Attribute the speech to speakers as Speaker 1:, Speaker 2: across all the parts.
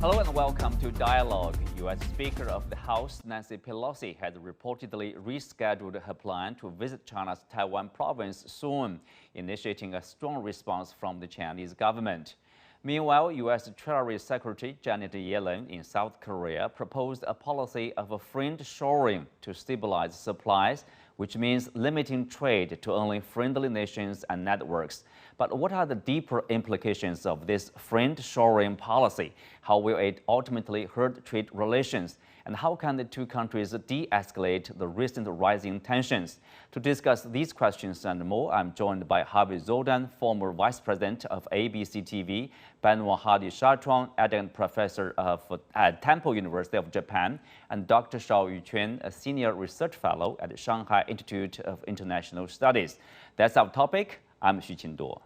Speaker 1: Hello and welcome to Dialogue. U.S. Speaker of the House Nancy Pelosi has reportedly rescheduled her plan to visit China's Taiwan province soon, initiating a strong response from the Chinese government. Meanwhile, U.S. Treasury Secretary Janet Yellen in South Korea proposed a policy of friendshoring to stabilize supplies, which means limiting trade to only friendly nations and networks. But what are the deeper implications of this friendshoring policy? How will it ultimately hurt trade relations? And how can the two countries de-escalate the recent rising tensions? To discuss these questions and more, I'm joined by Harvey Zoldan, former Vice President of ABC TV, Benoit Hadi-Chartrand, Adjunct Professor at Temple University of Japan, and Dr. Shao Yuquan, a Senior Research Fellow at the Shanghai Institute of International Studies. That's our topic. I'm Xu Qinduo.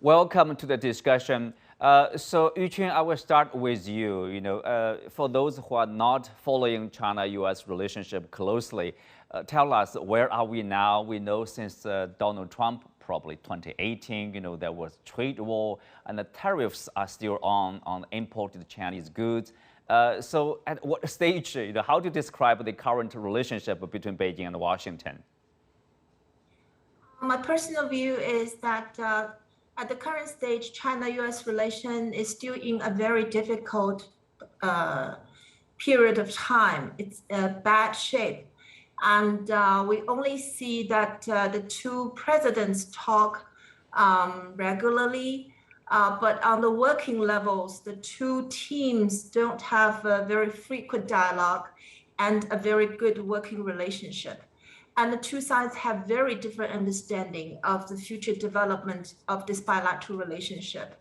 Speaker 1: Welcome to the discussion. So, Yuquan, I will start with you. For those who are not following China-U.S. relationship closely, tell us, where are we now? We know since Donald Trump, probably 2018, there was trade war, and the tariffs are still on imported Chinese goods. So, at what stage? How to describe the current relationship between Beijing and Washington?
Speaker 2: My personal view is that at the current stage, China-U.S. relation is still in a very difficult period of time. It's a bad shape. And we only see that the two presidents talk regularly, but on the working levels, the two teams don't have a very frequent dialogue and a very good working relationship. And the two sides have very different understanding of the future development of this bilateral relationship.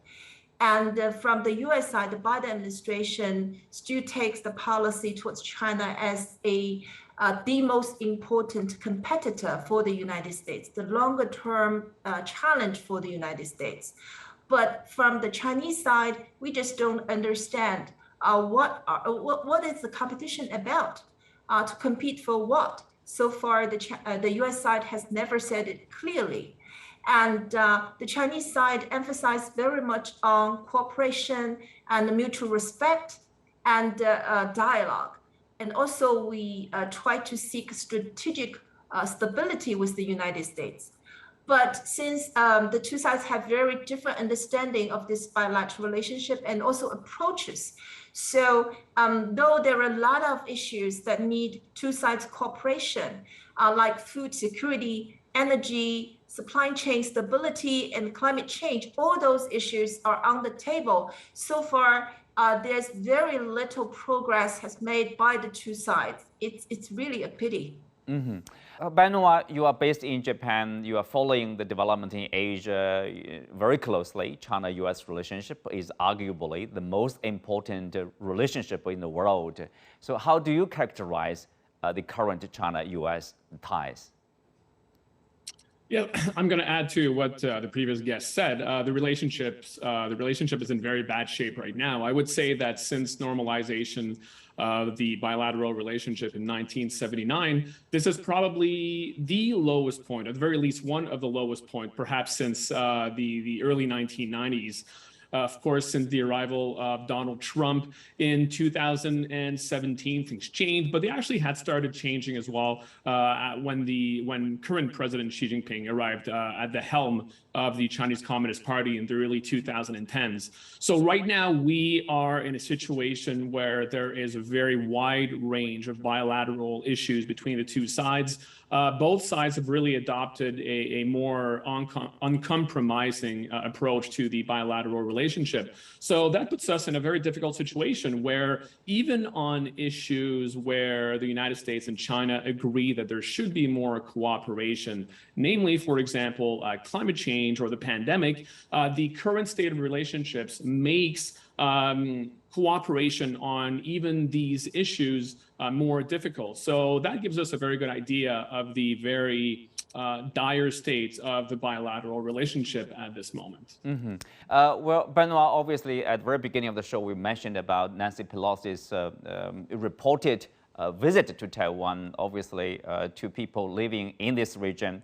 Speaker 2: And from the U.S. side, the Biden administration still takes the policy towards China as the most important competitor for the United States, the longer-term challenge for the United States. But from the Chinese side, we just don't understand what is the competition about, to compete for what. So far, the U.S. side has never said it clearly. And the Chinese side emphasized very much on cooperation and mutual respect and dialogue. And also, we try to seek strategic stability with the United States. But since the two sides have very different understanding of this bilateral relationship and also approaches, so though there are a lot of issues that need two sides cooperation, like food security, energy, supply chain stability, and climate change, all those issues are on the table. So far, there's very little progress has made by the two sides. It's really a pity.
Speaker 1: Mm-hmm. Benoit, you are based in Japan. You are following the development in Asia very closely. China-U.S. relationship is arguably the most important relationship in the world. So how do you characterize the current China-U.S. ties?
Speaker 3: Yeah, I'm going to add to what the previous guest said. The relationship is in very bad shape right now. I would say that since normalization of the bilateral relationship in 1979, this is probably the lowest point, at the very least one of the lowest points, perhaps since the early 1990s. Of course, since the arrival of Donald Trump in 2017, things changed, but they actually had started changing as well when current President Xi Jinping arrived at the helm of the Chinese Communist Party in the early 2010s. So right now we are in a situation where there is a very wide range of bilateral issues between the two sides. Both sides have really adopted a more uncompromising approach to the bilateral relationship. So that puts us in a very difficult situation where even on issues where the United States and China agree that there should be more cooperation, namely, for example, climate change or the pandemic, the current state of relationships makes cooperation on even these issues more difficult. So that gives us a very good idea of the very dire states of the bilateral relationship at this moment.
Speaker 1: Mm-hmm. Well, Benoit, obviously, at the very beginning of the show, we mentioned about Nancy Pelosi's reported visit to Taiwan, obviously, to people living in this region.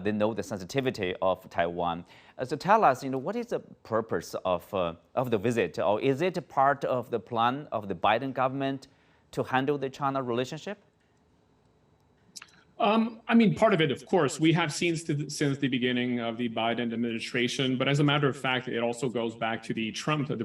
Speaker 1: They know the sensitivity of Taiwan. So tell us, what is the purpose of the visit, or is it part of the plan of the Biden government to handle the China relationship?
Speaker 3: Part of it, of course, we have seen since the beginning of the Biden administration, but as a matter of fact, it also goes back to the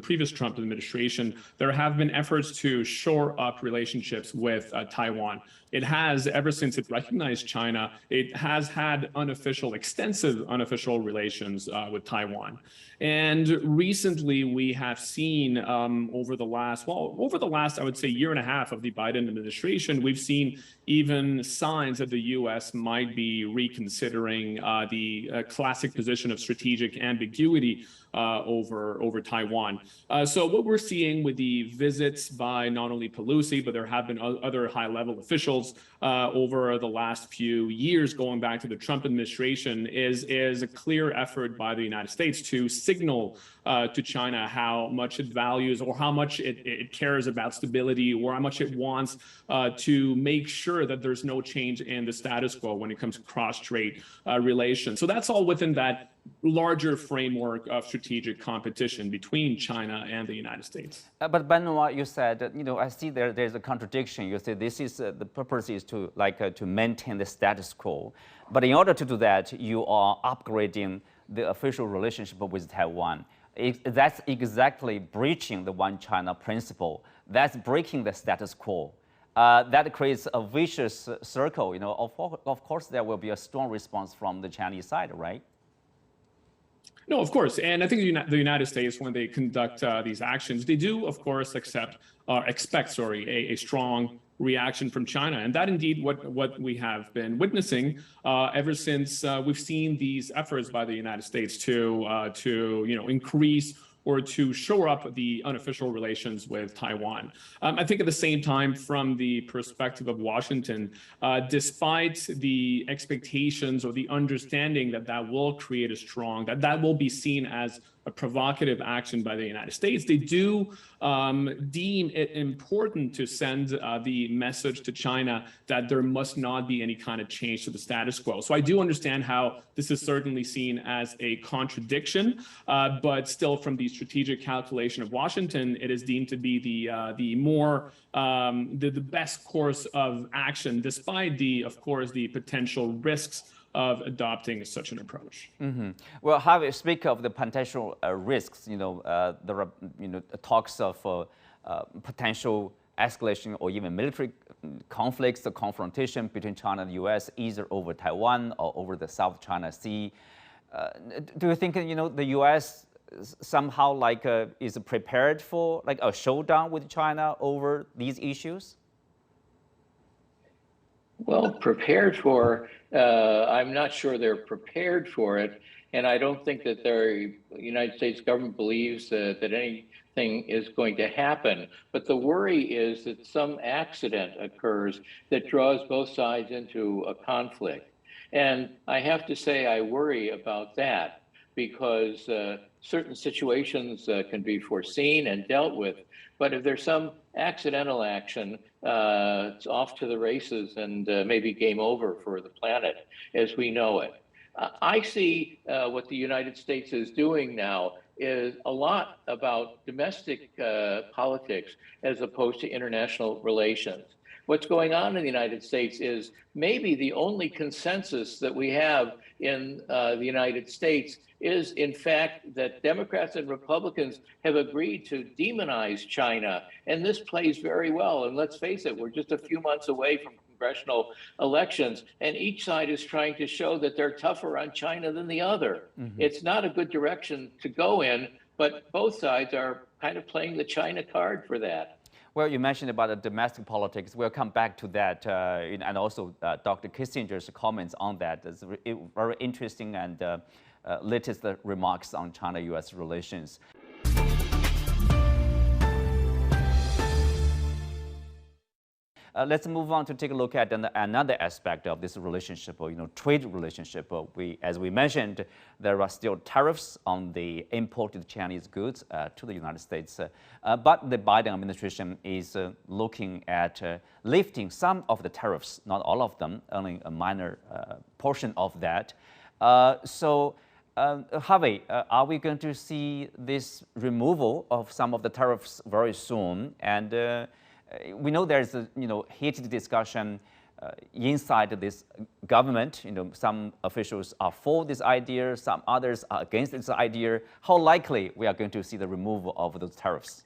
Speaker 3: previous Trump administration. There have been efforts to shore up relationships with Taiwan. It has, ever since it recognized China, it has had extensive unofficial relations with Taiwan. And recently, we have seen over the last, I would say, year and a half of the Biden administration, we've seen even signs that the U.S. might be reconsidering the classic position of strategic ambiguity over Taiwan. So what we're seeing with the visits by not only Pelosi, but there have been other high-level officials over the last few years, going back to the Trump administration, is a clear effort by the United States to signal to China how much it values or how much it cares about stability, or how much it wants to make sure that there's no change in the status quo when it comes to cross-strait relations. So that's all within that larger framework of strategic competition between China and the United States.
Speaker 1: But Benoit, you said, I see there's a contradiction. You say this is the purpose is to maintain the status quo, but in order to do that, you are upgrading the official relationship with Taiwan. That's exactly breaching the One China principle. That's breaking the status quo. That creates a vicious circle. Of course, there will be a strong response from the Chinese side, right?
Speaker 3: No, of course. And I think the United States, when they conduct these actions, they do, of course, expect a strong reaction from China. And that indeed what we have been witnessing ever since we've seen these efforts by the United States to increase or to shore up the unofficial relations with Taiwan. I think at the same time, from the perspective of Washington, despite the expectations or the understanding that will create that will be seen as a provocative action by the United States, they do deem it important to send the message to China that there must not be any kind of change to the status quo. So I do understand how this is certainly seen as a contradiction, but still, from the strategic calculation of Washington, it is deemed to be the best course of action, despite of course, the potential risks of adopting such an approach.
Speaker 1: Mm-hmm. Well, how we speak of the potential risks, there are talks of potential escalation or even military conflicts, the confrontation between China and the U.S., either over Taiwan or over the South China Sea. Do you think the U.S. somehow is prepared for a showdown with China over these issues?
Speaker 4: Well, prepared for, I'm not sure they're prepared for it. And I don't think that the United States government believes that anything is going to happen. But the worry is that some accident occurs that draws both sides into a conflict. And I have to say I worry about that, because certain situations can be foreseen and dealt with. But if there's some accidental action, it's off to the races and maybe game over for the planet as we know it. I see what the United States is doing now is a lot about domestic politics as opposed to international relations. What's going on in the United States is maybe the only consensus that we have in the United States is, in fact, that Democrats and Republicans have agreed to demonize China. And this plays very well. And let's face it, we're just a few months away from congressional elections, and each side is trying to show that they're tougher on China than the other. Mm-hmm. It's not a good direction to go in, but both sides are kind of playing the China card for that.
Speaker 1: Well, you mentioned about the domestic politics. We'll come back to that, and also Dr. Kissinger's comments on that. It's very interesting and latest remarks on China-U.S. relations. Let's move on to take a look at another aspect of this relationship, trade relationship. As we mentioned, there are still tariffs on the imported Chinese goods to the United States. But the Biden administration is looking at lifting some of the tariffs, not all of them, only a minor portion of that. Harvey, are we going to see this removal of some of the tariffs very soon? And we know there's a heated discussion inside this government. Some officials are for this idea, some others are against this idea. How likely we are going to see the removal of those tariffs?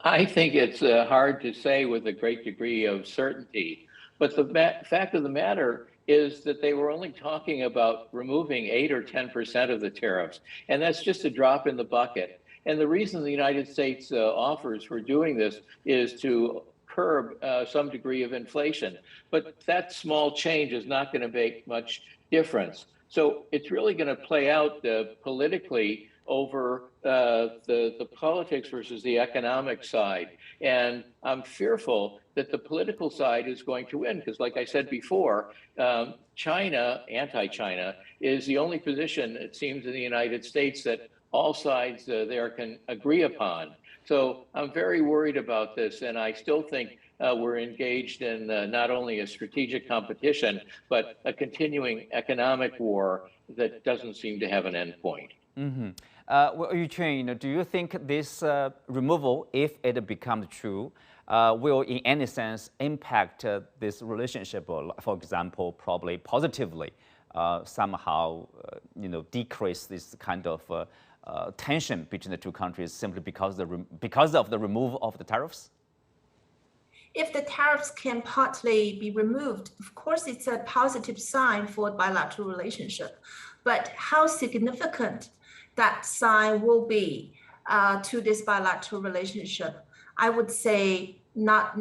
Speaker 4: I think it's hard to say with a great degree of certainty. But the fact of the matter is that they were only talking about removing 8 or 10% of the tariffs. And that's just a drop in the bucket. And the reason the United States offers for doing this is to curb some degree of inflation. But that small change is not going to make much difference. So it's really going to play out politically over the politics versus the economic side. And I'm fearful that the political side is going to win, because like I said before, China, anti-China, is the only position, it seems, in the United States that all sides there can agree upon. So I'm very worried about this, and I still think we're engaged in not only a strategic competition, but a continuing economic war that doesn't seem to have an end point.
Speaker 1: Mm-hmm. Well, Yuchen, do you think this removal, if it becomes true, will in any sense impact this relationship, or, for example, probably positively, somehow, decrease this kind of tension between the two countries simply because of the removal of the tariffs?
Speaker 2: If the tariffs can partly be removed, of course, it's a positive sign for bilateral relationship. But how significant that sign will be to this bilateral relationship, I would say not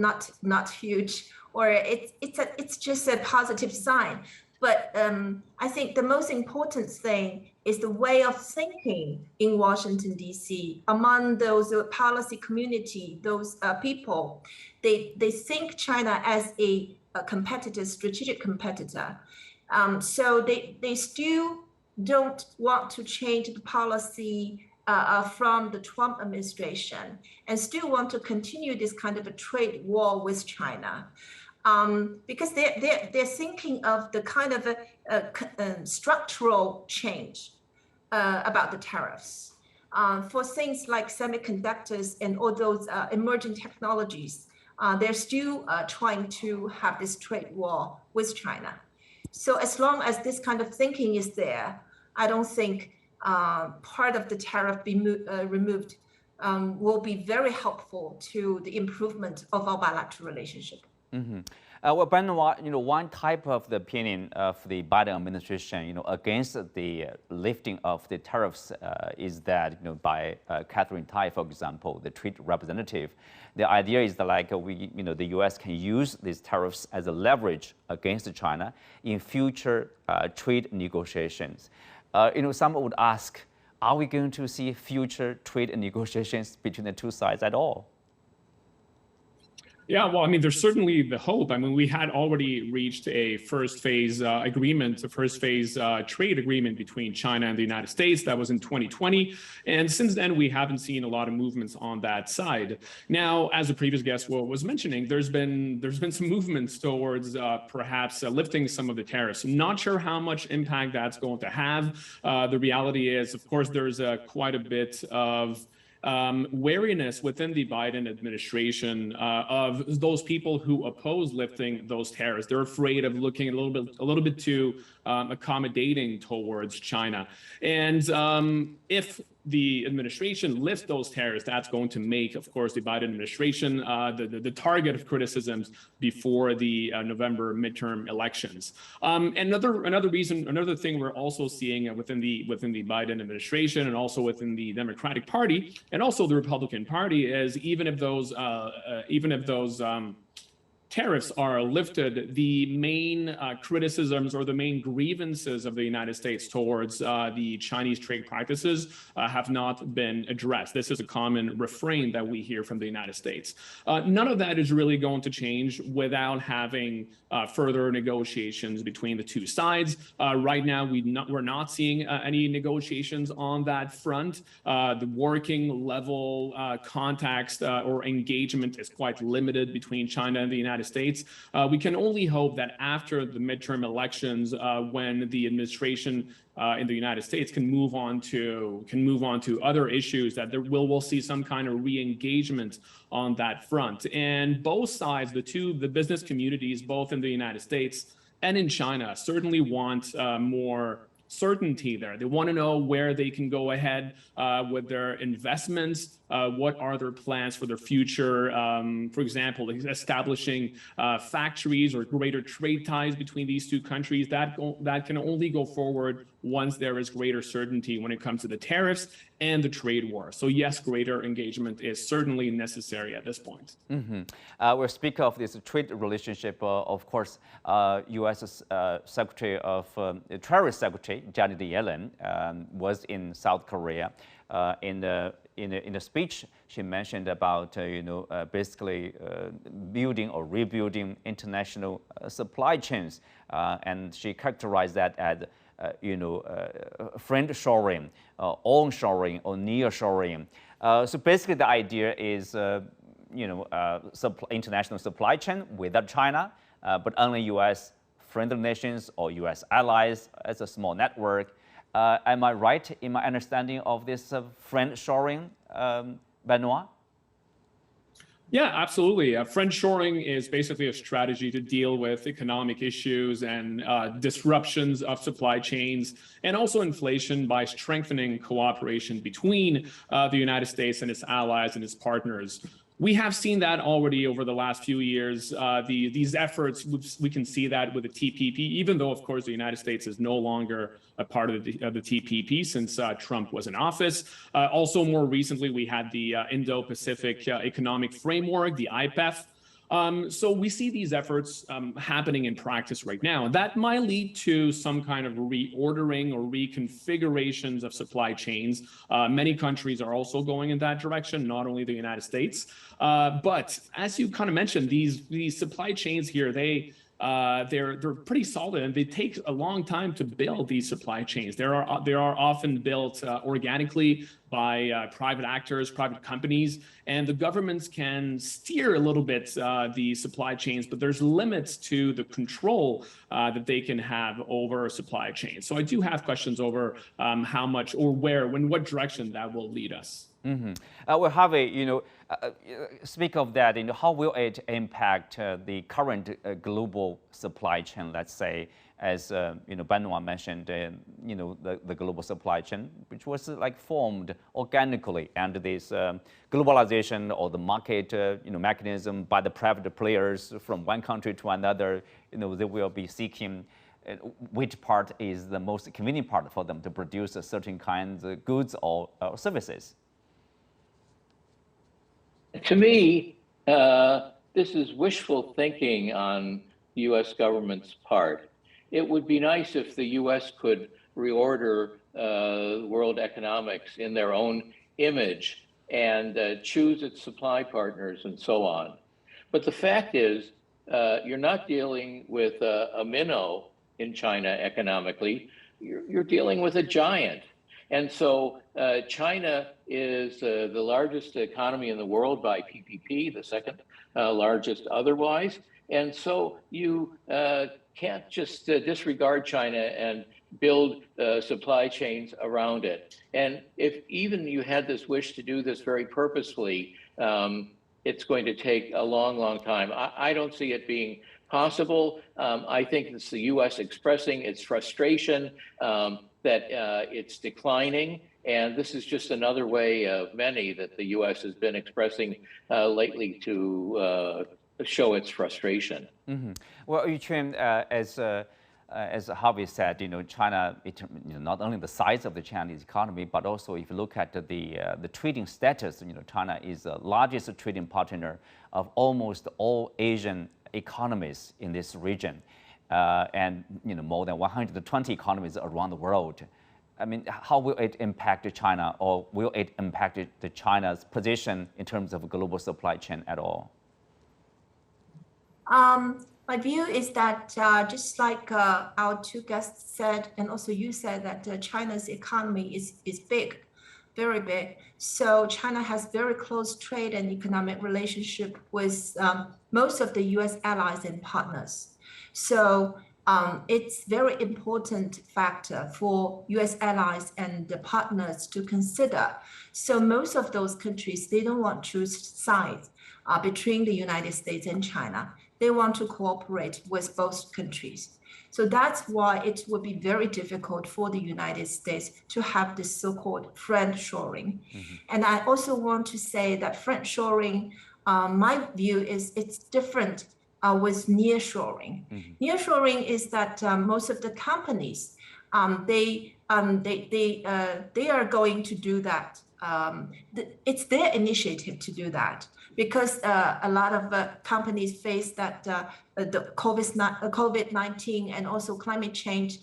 Speaker 2: huge, or it's just a positive sign. But I think the most important thing is the way of thinking in Washington, D.C. among those policy community, those people. They think China as a competitor, strategic competitor. So they still don't want to change the policy from the Trump administration, and still want to continue this kind of a trade war with China. Because they're thinking of the kind of a structural change about the tariffs. For things like semiconductors and all those emerging technologies, they're still trying to have this trade war with China. So as long as this kind of thinking is there, I don't think part of the tariff be removed will be very helpful to the improvement of our bilateral relationship.
Speaker 1: Mm-hmm. Well, Benoit, one type of the opinion of the Biden administration, against the lifting of the tariffs is that, by Catherine Tai, for example, the trade representative, the idea is that the U.S. can use these tariffs as a leverage against China in future trade negotiations. Some would ask, are we going to see future trade negotiations between the two sides at all?
Speaker 3: Yeah, well, there's certainly the hope. We had already reached a first phase agreement, a first phase trade agreement between China and the United States. That was in 2020. And since then, we haven't seen a lot of movements on that side. Now, as the previous guest was mentioning, there's been some movements towards perhaps lifting some of the tariffs. I'm not sure how much impact that's going to have. The reality is, of course, there's quite a bit of wariness within the Biden administration of those people who oppose lifting those tariffs. They're afraid of looking a little bit too accommodating towards China. And if the administration lifts those tariffs, that's going to make, of course, the Biden administration the target of criticisms before the November midterm elections. Another thing we're also seeing within the Biden administration and also within the Democratic Party and also the Republican Party is even if those tariffs are lifted, the main criticisms or the main grievances of the United States towards the Chinese trade practices have not been addressed. This is a common refrain that we hear from the United States. None of that is really going to change without having further negotiations between the two sides. Right now, we're not seeing any negotiations on that front. The working level context or engagement is quite limited between China and the United States. We can only hope that after the midterm elections, when the administration in the United States can move on to other issues, that we'll see some kind of re-engagement on that front. And both sides, the business communities, both in the United States and in China, certainly want more certainty there. They want to know where they can go ahead with their investments. What are their plans for their future? For example, establishing factories or greater trade ties between these two countries. That can only go forward once there is greater certainty when it comes to the tariffs and the trade war. So yes, greater engagement is certainly necessary at this point.
Speaker 1: We'll speak of this trade relationship. Of course, U.S. Secretary of Treasury Secretary Janet Yellen was in South Korea. In a speech, she mentioned about basically building or rebuilding international supply chains, and she characterized that as friendshoring, onshoring, or nearshoring. So basically, the idea is international supply chain without China, but only U.S. friendly nations or U.S. allies as a small network. Am I right in my understanding of this friendshoring, Benoit?
Speaker 3: Yeah, absolutely. Friendshoring is basically a strategy to deal with economic issues and disruptions of supply chains, and also inflation by strengthening cooperation between the United States and its allies and its partners. We have seen that already over the last few years. These efforts, we can see that with the TPP, even though, of course, the United States is no longer a part of the TPP since Trump was in office. Also, more recently, we had the Indo-Pacific Economic Framework, the IPEF. So we see these efforts happening in practice right now. That might lead to some kind of reordering or reconfigurations of supply chains. Many countries are also going in that direction, not only the United States. But as you kind of mentioned, these supply chains here, they're pretty solid, and they take a long time to build these supply chains. They are often built organically by private actors, private companies, and the governments can steer a little bit the supply chains, but there's limits to the control that they can have over supply chains. So I do have questions over how much or where, in what direction that will lead us.
Speaker 1: Well, Harvey, speak of that. How will it impact the current global supply chain? Let's say, as Benoit mentioned, the global supply chain, which was formed organically, and this globalization or the market, mechanism by the private players from one country to another. They will be seeking which part is the most convenient part for them to produce a certain kinds of goods or services.
Speaker 4: To me, this is wishful thinking on the U.S. government's part. It would be nice if the U.S. could reorder world economics in their own image and choose its supply partners and so on. But the fact is, you're not dealing with a minnow in China economically. You're dealing with a giant. And so China is the largest economy in the world by PPP, the second largest otherwise. And so you can't just disregard China and build supply chains around it. And if even you had this wish to do this very purposefully, it's going to take a long, long time. I don't see it being possible. I think it's the U.S. expressing its frustration that it's declining. And this is just another way of many that the U.S. has been expressing lately to show its frustration.
Speaker 1: Well, Yuchen, as Harvey said, China, not only the size of the Chinese economy, but also if you look at the trading status, China is the largest trading partner of almost all Asian economies in this region, and more than 120 economies around the world. I mean, how will it impact China, or will it impact China's position in terms of global supply chain at all?
Speaker 2: My view is that just like our two guests said, and also you said, that China's economy is big, very big. So China has very close trade and economic relationship with most of the U.S. allies and partners. So it's very important factor for U.S. allies and the partners to consider. So most of those countries, they don't want to choose sides between the United States and China. They want to cooperate with both countries. So that's why it would be very difficult for the United States to have this so-called friendshoring. And I also want to say that friendshoring, my view is it's different with nearshoring. Nearshoring is that most of the companies, they are going to do that. It's their initiative to do that, because a lot of companies face that the COVID-19 and also climate change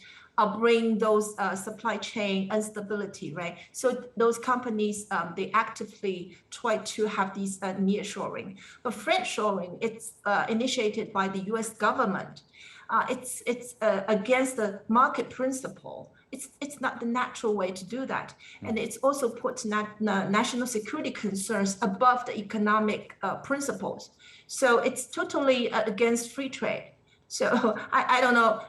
Speaker 2: bring those supply chain instability, right? So those companies, they actively try to have these nearshoring. But friendshoring, it's initiated by the US government. It's against the market principle. It's not the natural way to do that. And it's also put national security concerns above the economic principles. So it's totally against free trade. So I don't know,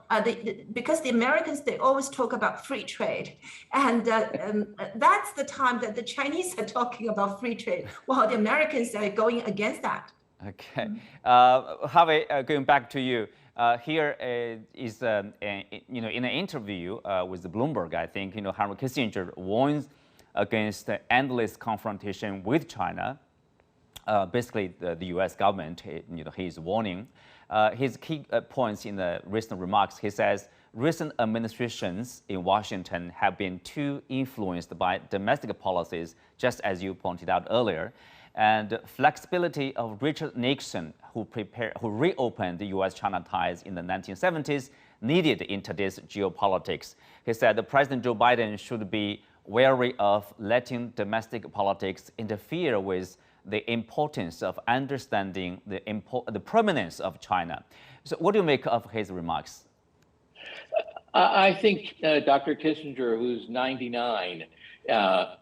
Speaker 2: because the Americans, they always talk about free trade. And that's the time that the Chinese are talking about free trade, while the Americans are going against that.
Speaker 1: Okay. Harvey, going back to you. Here is, in an interview with Bloomberg, I think, Henry Kissinger warns against endless confrontation with China. Basically, the U.S. government, he is warning. His key points in the recent remarks, he says, recent administrations in Washington have been too influenced by domestic policies, just as you pointed out earlier, and flexibility of Richard Nixon, who reopened the U.S.-China ties in the 1970s, needed in today's geopolitics. He said President Joe Biden should be wary of letting domestic politics interfere with the importance of understanding the prominence of China. So what do you make of his remarks?
Speaker 4: I think Dr. Kissinger, who's 99,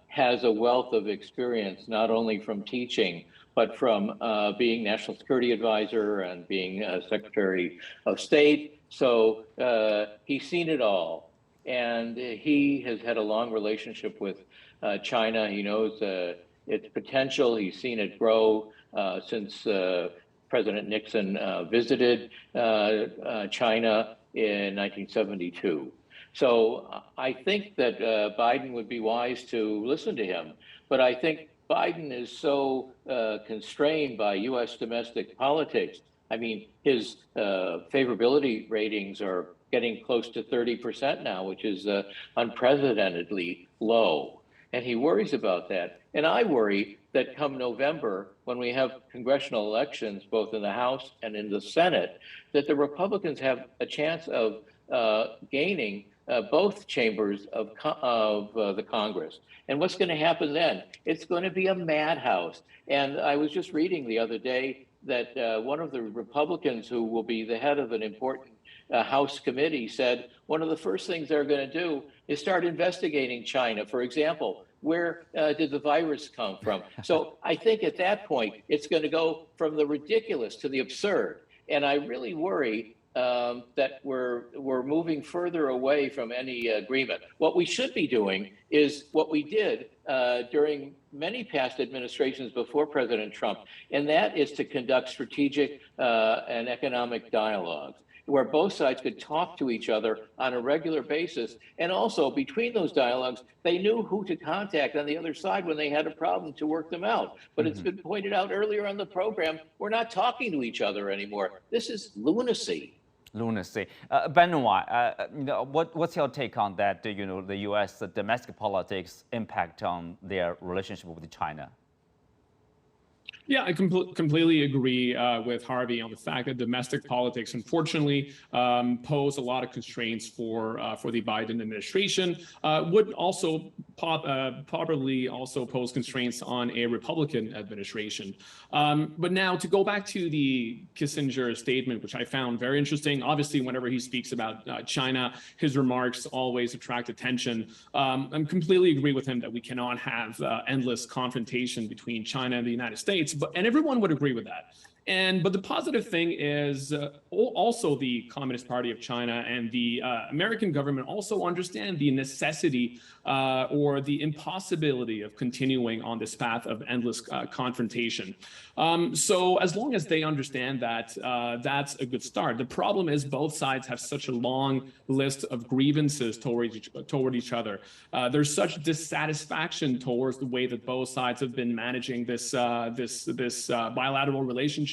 Speaker 4: has a wealth of experience, not only from teaching, but from being National Security Advisor and being Secretary of State. So he's seen it all. And he has had a long relationship with China. He knows its potential. He's seen it grow since President Nixon visited China in 1972. So I think that Biden would be wise to listen to him. But I think Biden is so constrained by U.S. domestic politics. I mean, his favorability ratings are getting close to 30% now, which is unprecedentedly low. And he worries about that. And I worry that come November, when we have congressional elections, both in the House and in the Senate, that the Republicans have a chance of gaining both chambers of the Congress. And what's going to happen then? It's going to be a madhouse. And I was just reading the other day that one of the Republicans who will be the head of an important House committee said one of the first things they're going to do is start investigating China. For example, where did the virus come from? So I think at that point, it's going to go from the ridiculous to the absurd. And I really worry that we're moving further away from any agreement. What we should be doing is what we did during many past administrations before President Trump, and that is to conduct strategic and economic dialogues, where both sides could talk to each other on a regular basis. And also between those dialogues, they knew who to contact on the other side when they had a problem to work them out. But it's been pointed out earlier on the program, we're not talking to each other anymore. This is lunacy.
Speaker 1: Lunacy. Benoit, what's your take on that, the U.S. domestic politics impact on their relationship with China?
Speaker 3: Yeah, I completely agree with Harvey on the fact that domestic politics, unfortunately, pose a lot of constraints for the Biden administration. Would also probably also pose constraints on a Republican administration. But now to go back to the Kissinger statement, which I found very interesting. Obviously, whenever he speaks about China, his remarks always attract attention. I completely agree with him that we cannot have endless confrontation between China and the United States. And everyone would agree with that. But the positive thing is also the Communist Party of China and the American government also understand the necessity or the impossibility of continuing on this path of endless confrontation. So as long as they understand that, that's a good start. The problem is both sides have such a long list of grievances toward each other. There's such dissatisfaction towards the way that both sides have been managing this bilateral relationship.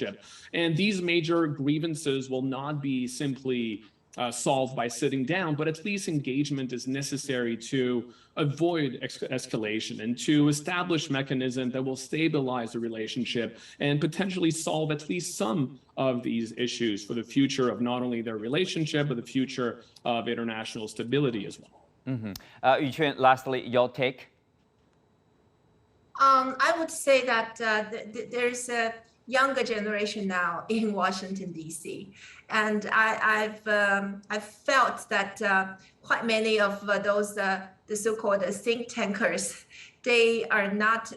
Speaker 3: And these major grievances will not be simply solved by sitting down, but at least engagement is necessary to avoid escalation and to establish mechanisms that will stabilize the relationship and potentially solve at least some of these issues for the future of not only their relationship, but the future of international stability as well.
Speaker 1: Yuquan, lastly, your take?
Speaker 2: I would say that there's a younger generation now in Washington, D.C. And I've felt that quite many of those the so-called think tankers, they are not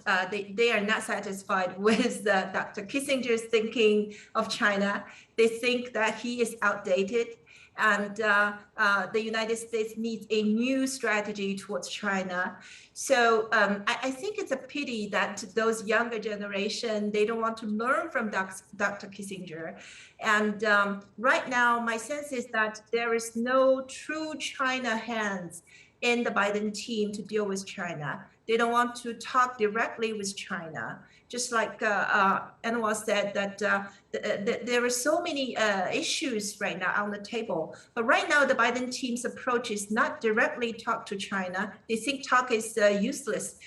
Speaker 2: satisfied with Dr. Kissinger's thinking of China. They think that he is outdated. And the United States needs a new strategy towards China. So I think it's a pity that those younger generation, they don't want to learn from Dr. Kissinger. And right now, my sense is that there is no true China hands in the Biden team to deal with China. They don't want to talk directly with China. Just like Anwar said, that there are so many issues right now on the table. But right now, the Biden team's approach is not directly talk to China. They think talk is useless.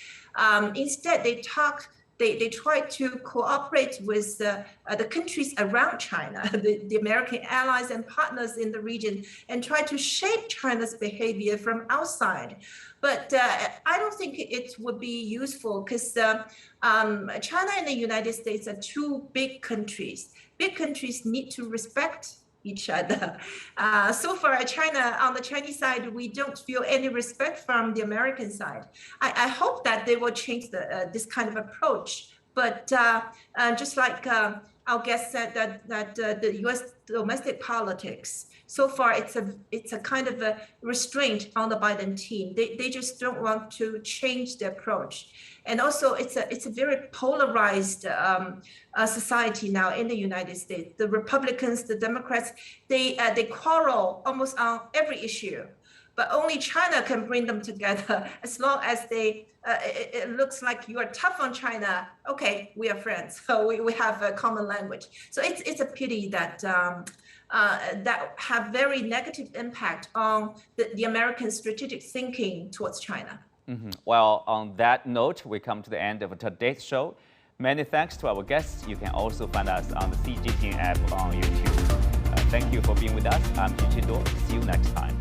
Speaker 2: Instead, they try to cooperate with the countries around China, the American allies and partners in the region, and try to shape China's behavior from outside. But I don't think it would be useful because China and the United States are two big countries. Big countries need to respect each other. So far, China, on the Chinese side, we don't feel any respect from the American side. I hope that they will change this kind of approach. But just like our guest said, that the U.S. domestic politics, so far it's a kind of a restraint on the Biden team. They just don't want to change the approach. And also, it's a very polarized society now in the United States. The Republicans, the Democrats, they quarrel almost on every issue, but only China can bring them together. As long as it looks like you are tough on China, okay, we are friends. So we have a common language. So it's a pity that that have very negative impact on the American strategic thinking towards China.
Speaker 1: Well, on that note, we come to the end of today's show. Many thanks to our guests. You can also find us on the CGTN app on YouTube. Thank you for being with us. I'm Yuquan. See you next time.